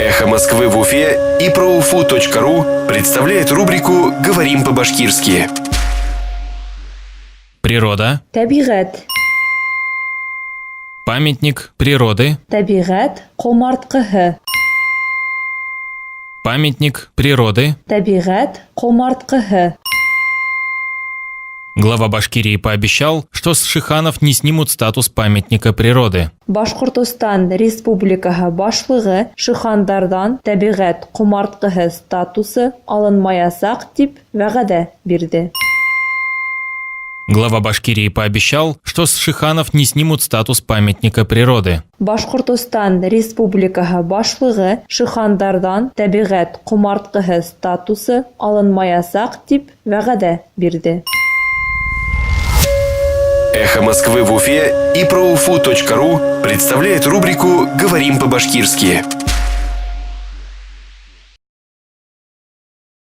Эхо Москвы в Уфе и ProUFU.ру представляет рубрику «Говорим по-башкирски». Природа. Табигать. Памятник природы. Табигать комарткыһы. Памятник природы. Табигать комарткыһы. Глава Башкирии пообещал, что с Шиханов не снимут статус памятника природы. Башкортостан Республикаһы башлыгы шихандардан табигать комарткыһы статусы алынмаясак дип вәгъдә бирде. Глава Башкирии пообещал, что с Шиханов не снимут статус памятника природы. Башкортостан Республикаһы башлыгы шихандардан табигать комарткыһы статусы алынмаясак дип вәгъдә бирде. Эхо Москвы в Уфе и ProUFU.ру представляет рубрику «Говорим по-башкирски».